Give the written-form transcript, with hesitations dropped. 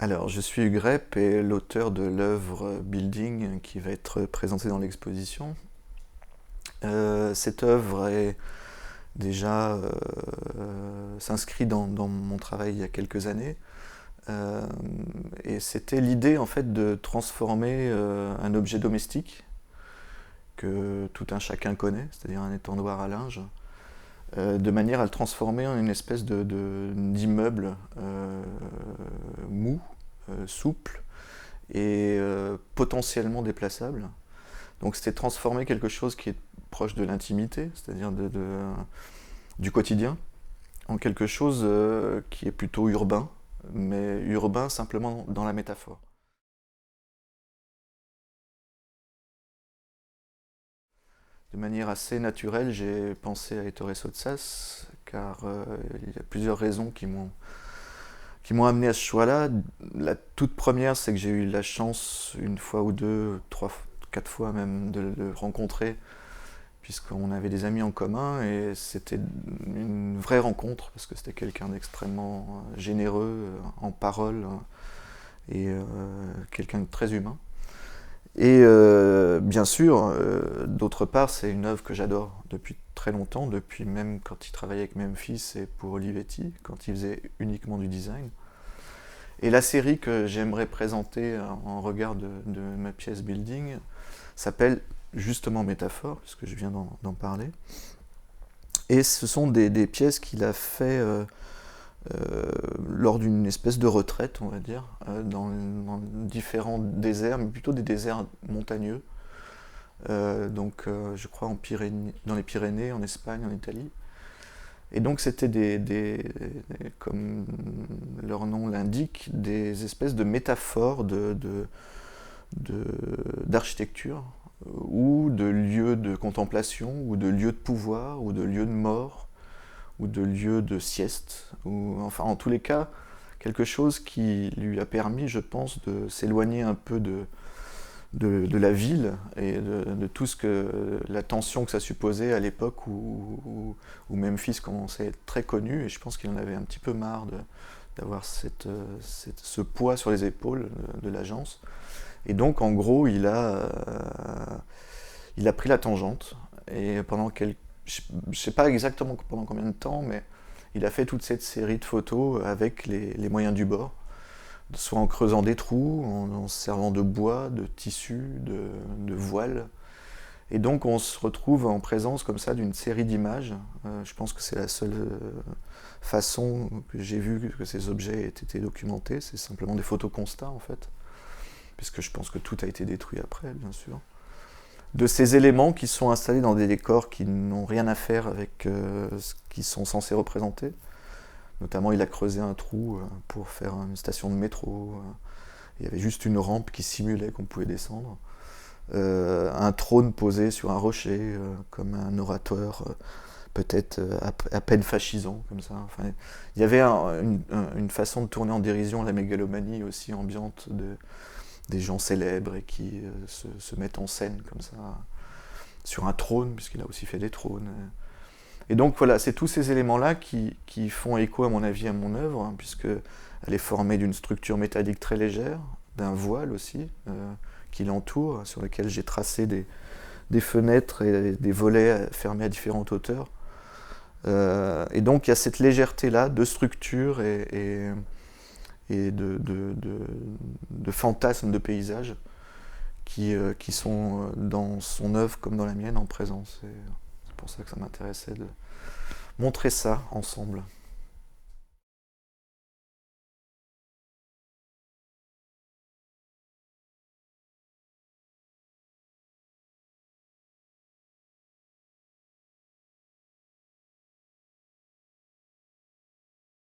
Alors, je suis Hugues Repp et l'auteur de l'œuvre Building qui va être présentée dans l'exposition. Cette œuvre est déjà s'inscrit dans mon travail il y a quelques années. Euh, et c'était l'idée en fait de transformer un objet domestique que tout un chacun connaît, c'est-à-dire un étendoir à linge, de manière à le transformer en une espèce d'immeuble mou, souple et potentiellement déplaçable. Donc c'était transformer quelque chose qui est proche de l'intimité, c'est-à-dire du quotidien, en quelque chose qui est plutôt urbain, mais urbain simplement dans la métaphore. De manière assez naturelle, j'ai pensé à Ettore Sottsass, car il y a plusieurs raisons qui m'ont amené à ce choix-là. La toute première, c'est que j'ai eu la chance, une fois ou deux, trois, quatre fois même, de le rencontrer, puisqu'on avait des amis en commun, et c'était une vraie rencontre, parce que c'était quelqu'un d'extrêmement généreux en parole, et quelqu'un de très humain. Et bien sûr, d'autre part, c'est une œuvre que j'adore depuis très longtemps, depuis même quand il travaillait avec Memphis et pour Olivetti, quand il faisait uniquement du design. Et la série que j'aimerais présenter en regard de ma pièce Building s'appelle justement Métaphore, puisque je viens d'en parler. Et ce sont des pièces qu'il a fait lors d'une espèce de retraite, on va dire, dans différents déserts, mais plutôt des déserts montagneux. Je crois dans les Pyrénées, en Espagne, en Italie. Et donc c'était comme leur nom l'indique, des espèces de métaphores d'architecture, ou de lieux de contemplation, ou de lieux de pouvoir, ou de lieux de mort, ou de lieux de sieste, ou enfin en tous les cas, quelque chose qui lui a permis, je pense, de s'éloigner un peu de la ville et de tout ce que la tension que ça supposait à l'époque où Memphis commençait à être très connu, et je pense qu'il en avait un petit peu marre d'avoir ce poids sur les épaules de l'agence. Et donc en gros il a pris la tangente, et je ne sais pas exactement pendant combien de temps, mais il a fait toute cette série de photos avec les moyens du bord, soit en creusant des trous, en se servant de bois, de tissu, de voile. Et donc on se retrouve en présence comme ça d'une série d'images. Je pense que c'est la seule façon que j'ai vu que ces objets aient été documentés. C'est simplement des photos constats en fait, puisque je pense que tout a été détruit après, bien sûr. De ces éléments qui sont installés dans des décors qui n'ont rien à faire avec ce qu'ils sont censés représenter. Notamment, il a creusé un trou pour faire une station de métro. Il y avait juste une rampe qui simulait qu'on pouvait descendre. Un trône posé sur un rocher, comme un orateur, peut-être à peine fascisant, comme ça. Enfin, il y avait une façon de tourner en dérision la mégalomanie aussi ambiante des gens célèbres et qui se mettent en scène comme ça, sur un trône, puisqu'il a aussi fait des trônes. Et donc voilà, c'est tous ces éléments-là qui font écho à mon avis à mon œuvre, hein, puisqu'elle est formée d'une structure métallique très légère, d'un voile aussi, qui l'entoure, sur lequel j'ai tracé des fenêtres et des volets fermés à différentes hauteurs. Et donc il y a cette légèreté-là de structure et de fantasmes de paysage qui sont dans son œuvre comme dans la mienne en présence. Et c'est pour ça que ça m'intéressait de montrer ça ensemble.